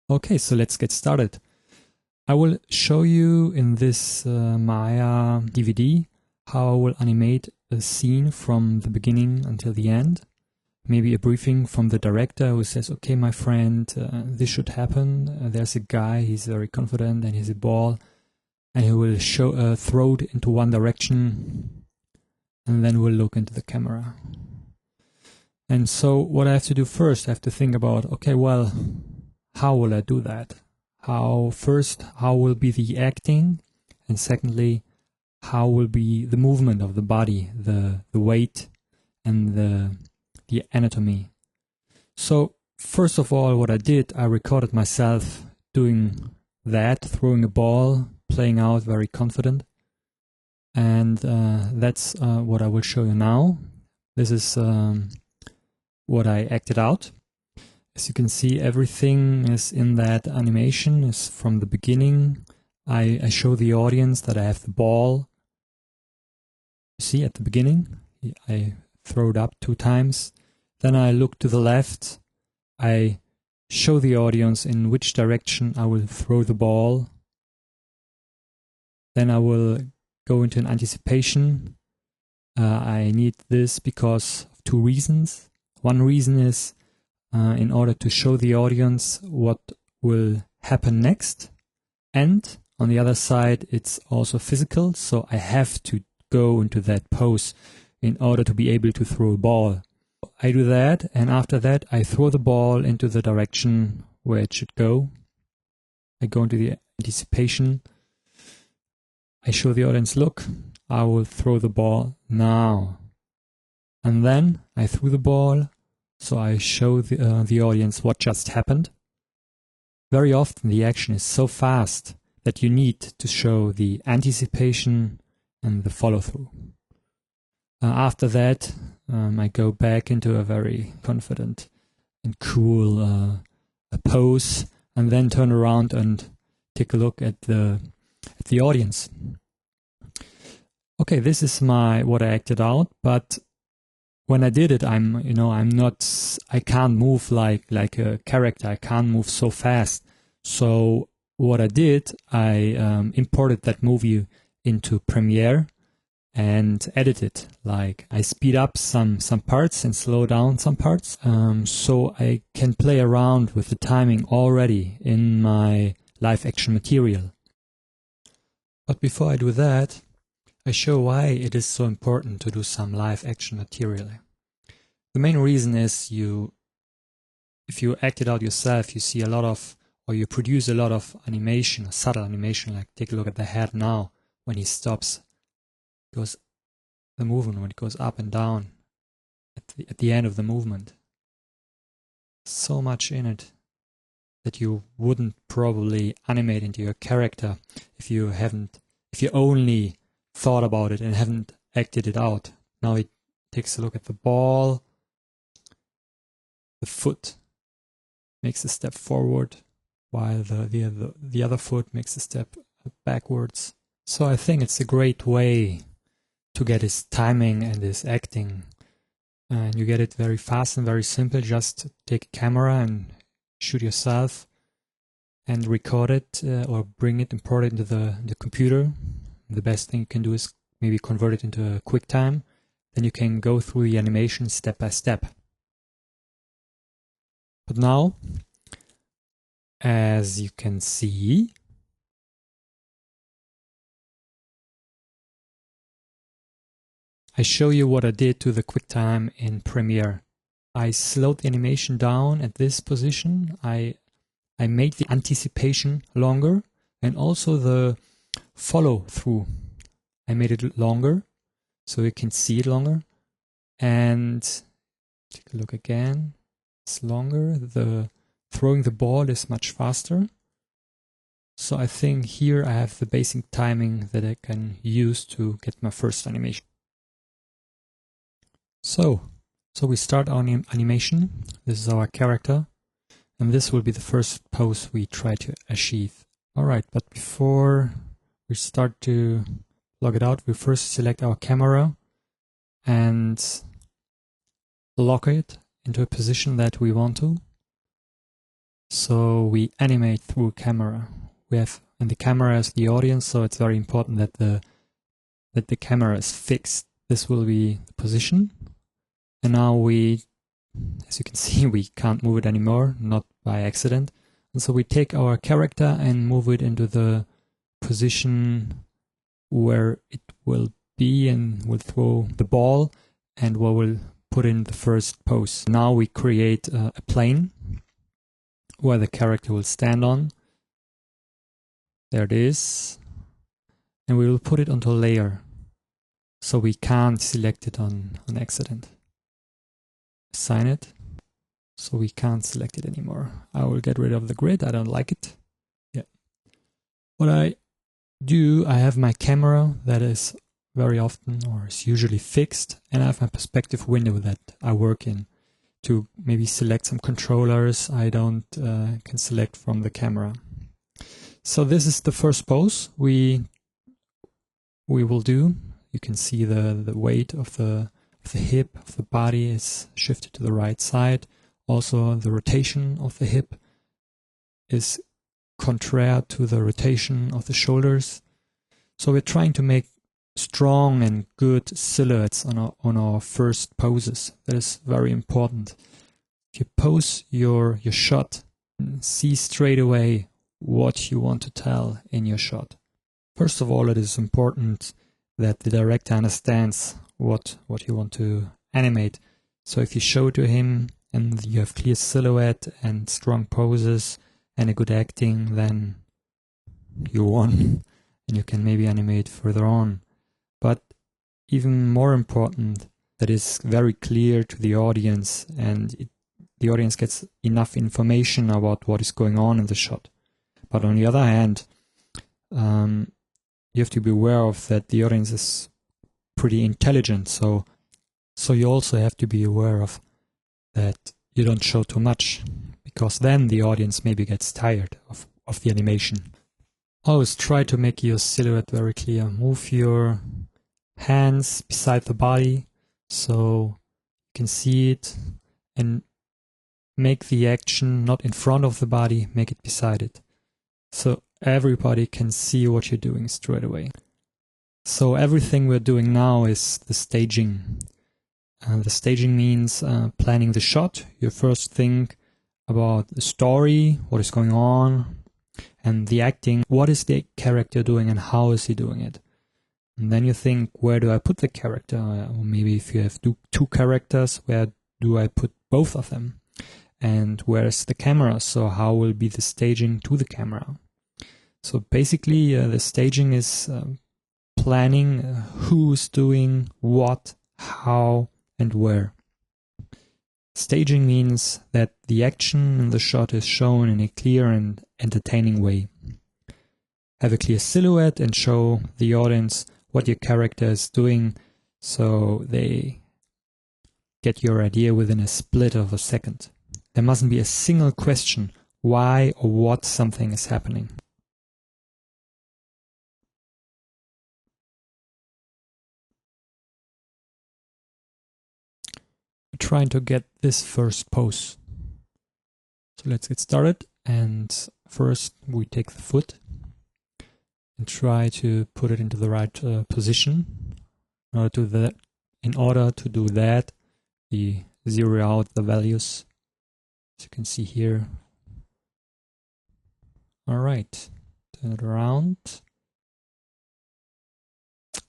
Okay, so let's get started. I will show you in this Maya DVD how I will animate a scene from the beginning until the end. Maybe a briefing from the director who says, okay, my friend, this should happen. There's a guy, he's very confident and he's a ball, and he will throw it into one direction, and then we'll look into the camera. And so what I have to do first, I have to think about, okay, well, how will I do that? How will be the acting? And secondly, how will be the movement of the body, the weight and the anatomy. So first of all, what I did, I recorded myself doing that, throwing a ball, playing out very confident. And that's what I will show you now. This is what I acted out. As you can see, everything is in that animation, is from the beginning. I show the audience that I have the ball. You see at the beginning, I throw it up 2 times. Then I look to the left. I show the audience in which direction I will throw the ball. Then I will go into an anticipation. I need this because of 2 reasons. One reason is in order to show the audience what will happen next. And on the other side, it's also physical, so I have to go into that pose in order to be able to throw a ball. I do that, and after that, I throw the ball into the direction where it should go. I go into the anticipation. I show the audience, look, I will throw the ball now. And then I threw the ball, so I show the audience what just happened. Very often the action is so fast that you need to show the anticipation and the follow-through. After that, I go back into a very confident and cool pose, and then turn around and take a look at the audience. Okay, this is what I acted out, but when I did it, I can't move like a character. I can't move so fast. So what I did, I imported that movie into Premiere and edited. Like I speed up some parts and slow down some parts, so I can play around with the timing already in my live action material. But before I do that, I show why it is so important to do some live action material. The main reason is if you act it out yourself, you see a lot of, or you produce a lot of animation, subtle animation, like take a look at the head now. When he stops, goes the movement, when it goes up and down at the end of the movement. So much in it that you wouldn't probably animate into your character if you only thought about it and haven't acted it out. Now it takes a look at the ball. The foot makes a step forward while the other foot makes a step backwards. So I think it's a great way to get his timing and his acting. And you get it very fast and very simple. Just take a camera and shoot yourself and record it or import it into the computer. The best thing you can do is maybe convert it into a QuickTime. Then you can go through the animation step by step. But now, as you can see, I show you what I did to the QuickTime in Premiere. I slowed the animation down at this position. I made the anticipation longer, and also the follow-through. I made it longer, so you can see it longer. And take a look again. It's longer. The throwing the ball is much faster. So I think here I have the basic timing that I can use to get my first animation. So we start our animation. This is our character, and this will be the first pose we try to achieve. Alright, but before we start to log it out, we first select our camera and lock it into a position that we want to. So we animate through camera. We have, and the camera is the audience, so it's very important that the camera is fixed. This will be the position. And now we, as you can see, we can't move it anymore, not by accident. And so we take our character and move it into the position where it will be, and we'll throw the ball and we'll put in the first pose. Now we create a plane where the character will stand on. There it is. And we will put it onto a layer, so we can't select it on accident. Assign it, so we can't select it anymore. I will get rid of the grid, I don't like it. Yeah. What I do, I have my camera that is very often, or is usually fixed, and I have my perspective window that I work in to maybe select some controllers I don't can select from the camera. So this is the first pose we will do. You can see the weight of the hip of the body is shifted to the right side. Also, the rotation of the hip is contrary to the rotation of the shoulders. So we're trying to make strong and good silhouettes on our first poses. That is very important. If you pose your shot, see straight away what you want to tell in your shot. First of all, it is important that the director understands what you want to animate. So if you show to him and you have clear silhouette and strong poses and a good acting, then you won and you can maybe animate further on. But even more important, that is very clear to the audience, and the audience gets enough information about what is going on in the shot. But on the other hand, you have to be aware of that the audience is pretty intelligent, so you also have to be aware of that you don't show too much, because then the audience maybe gets tired of the animation. Always try to make your silhouette very clear. Move your hands beside the body so you can see it, and make the action not in front of the body, make it beside it, so everybody can see what you're doing straight away. So everything we're doing now is the staging. The staging means planning the shot. You first think about the story, what is going on, and the acting. What is the character doing and how is he doing it? And then you think, where do I put the character? Or maybe if you have two characters, where do I put both of them? And where is the camera? So how will be the staging to the camera? So basically, the staging is planning who's doing what, how, and where. Staging means that the action in the shot is shown in a clear and entertaining way. Have a clear silhouette and show the audience what your character is doing, so they get your idea within a split of a second. There mustn't be a single question why or what something is happening. We're trying to get this first pose. So let's get started, and first we take the foot and try to put it into the right position. In order to do that, we zero out the values, as you can see here. All right, turn it around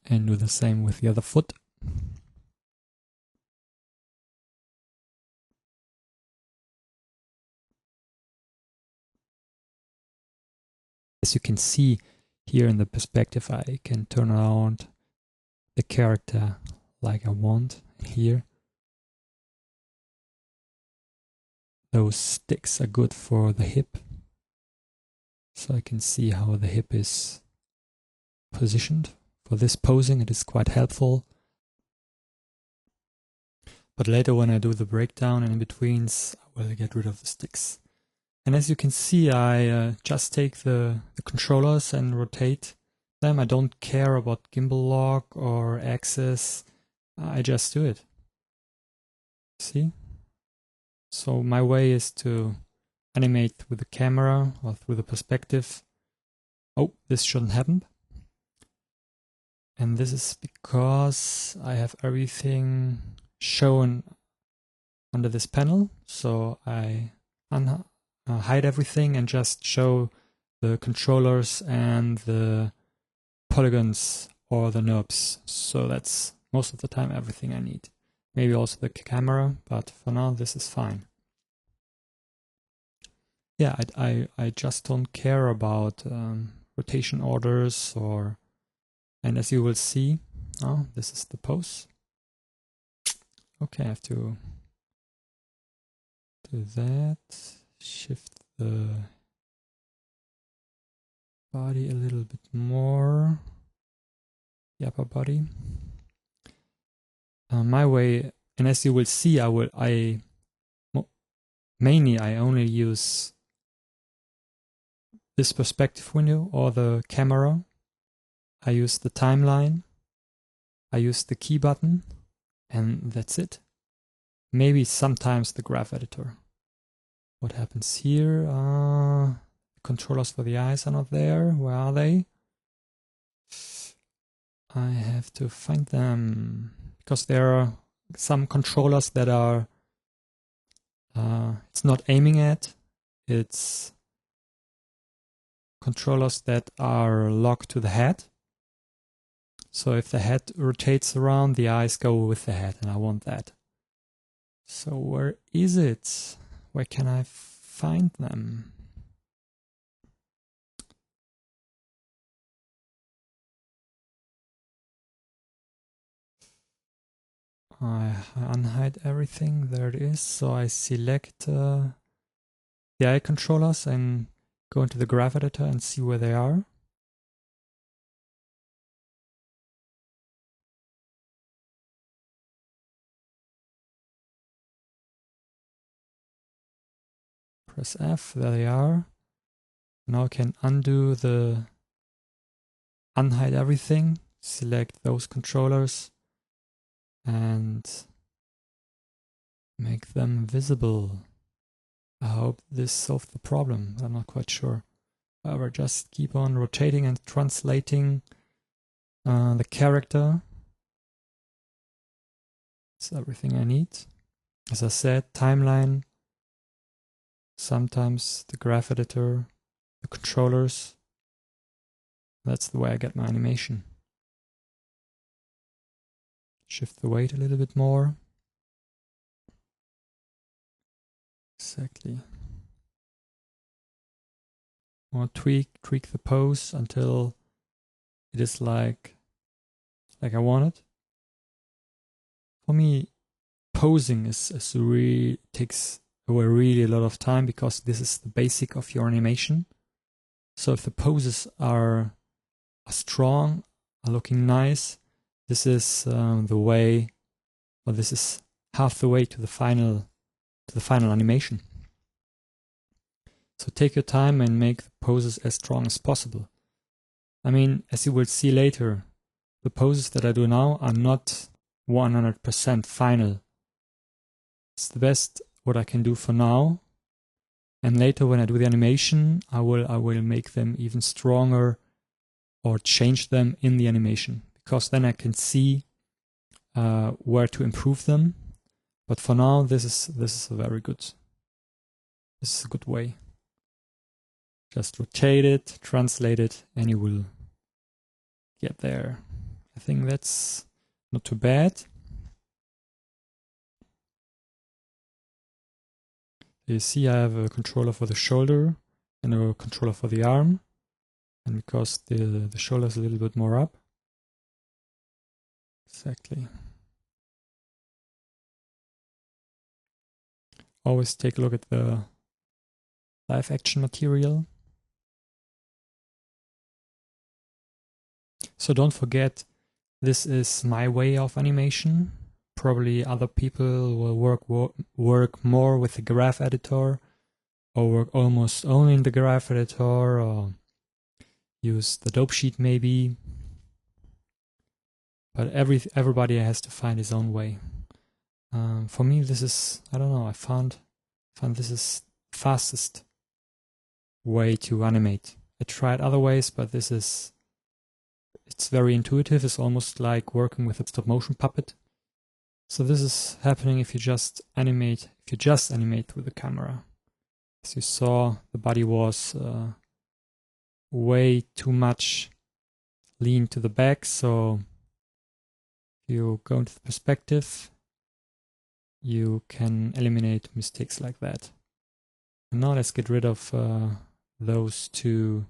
and do the same with the other foot. As you can see here in the perspective, I can turn around the character like I want here. Those sticks are good for the hip, so I can see how the hip is positioned. For this posing, it is quite helpful. But later when I do the breakdown and in-betweens, I will get rid of the sticks. And as you can see, I just take the controllers and rotate them. I don't care about gimbal lock or axis. I just do it. See? So my way is to animate with the camera or through the perspective. Oh, this shouldn't happen. And this is because I have everything shown under this panel. So I hide everything and just show the controllers and the polygons or the NURBS. So that's most of the time everything I need. Maybe also the camera, but for now this is fine. Yeah, I just don't care about rotation orders and as you will see, oh, this is the pose. Okay, I have to do that, shift the body a little bit more, the upper body. My way, and as you will see, mainly I only use this perspective window or the camera. I use the timeline, I use the key button, and that's it. Maybe sometimes the graph editor. What happens here? Controllers for the eyes are not there. Where are they? I have to find them because there are some controllers that are it's not aiming at. It's controllers that are locked to the head. So if the head rotates around, the eyes go with the head, and I want that. So where is it? Where can I find them? I unhide everything. There it is. So I select the eye controllers and go into the graph editor and see where they are. Press F, there they are. Now I can undo the unhide everything, select those controllers and make them visible. I hope this solved the problem, I'm not quite sure. However, just keep on rotating and translating the character. That's everything I need. As I said, timeline, sometimes the graph editor, the controllers. That's the way I get my animation. Shift the weight a little bit more. Exactly. Or tweak the pose until it is like I want it. For me, posing takes away really a lot of time because this is the basic of your animation. So if the poses are strong, are looking nice, this is the way, or this is half the way to the final animation. So take your time and make the poses as strong as possible. I mean, as you will see later, the poses that I do now are not 100% final. It's the best what I can do for now. And later when I do the animation, I will make them even stronger or change them in the animation, because then I can see where to improve them. But for now, this is a very good. This is a good way. Just rotate it, translate it, and you will get there. I think that's not too bad. You see I have a controller for the shoulder and a controller for the arm. And because the shoulder is a little bit more up. Exactly. Always take a look at the live action material. So don't forget, this is my way of animation. Probably other people will work more with the graph editor, or work almost only in the graph editor, or use the dope sheet maybe. But everybody has to find his own way. For me, this is, I don't know, I found this is fastest way to animate. I tried other ways, but it's very intuitive. It's almost like working with a stop motion puppet. So this is happening if you just animate with the camera. As you saw, the body was way too much lean to the back, so if you go into the perspective, you can eliminate mistakes like that. And now let's get rid of those two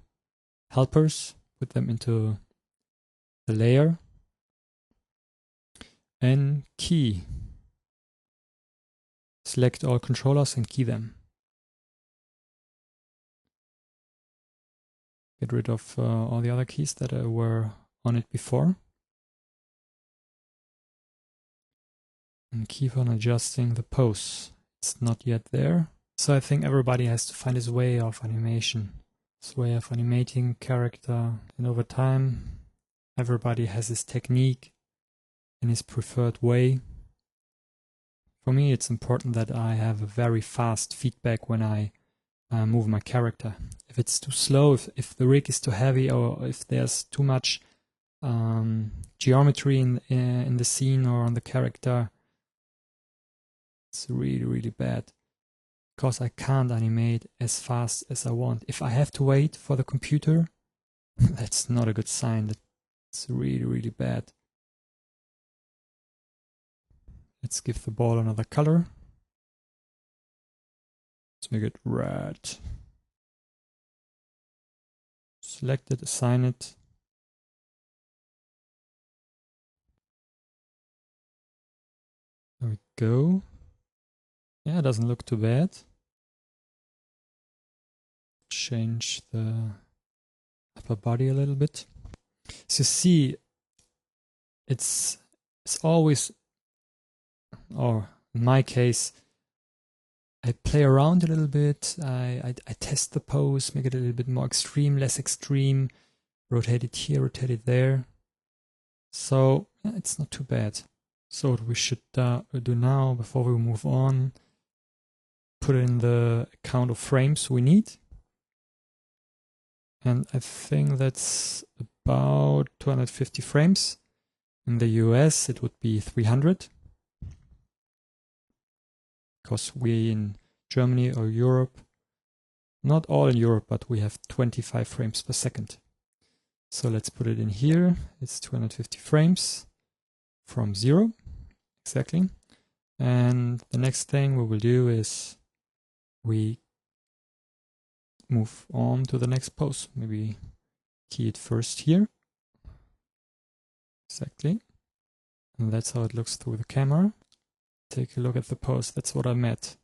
helpers, put them into the layer, and key. Select all controllers and key them. Get rid of all the other keys that were on it before. And keep on adjusting the pose. It's not yet there. So I think everybody has to find his way of animation. His way of animating character. And over time, everybody has his technique and his preferred way. For me, it's important that I have a very fast feedback when I move my character. If it's too slow, if the rig is too heavy, or if there's too much geometry in the scene or on the character, it's really, really bad. Because I can't animate as fast as I want. If I have to wait for the computer, that's not a good sign. That's really, really bad. Let's give the ball another color. Let's make it red. Select it, assign it. There we go. Yeah, it doesn't look too bad. Change the upper body a little bit. So you see, it's always, or in my case, I play around a little bit. I test the pose, make it a little bit more extreme, less extreme. Rotate it here, rotate it there. So yeah, it's not too bad. So what we should do now, before we move on, put in the count of frames we need. And I think that's about 250 frames. In the US, it would be 300. Because we in Germany or Europe, not all in Europe, but we have 25 frames per second. So let's put it in here. It's 250 frames from 0, exactly. And the next thing we will do is we move on to the next pose. Maybe key it first here. Exactly. And that's how it looks through the camera. Take a look at the pose. That's what I meant.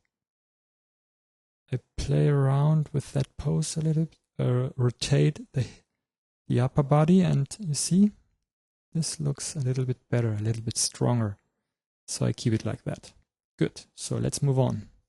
I play around with that pose a little bit, rotate the upper body, and you see, this looks a little bit better, a little bit stronger. So I keep it like that. Good. So let's move on.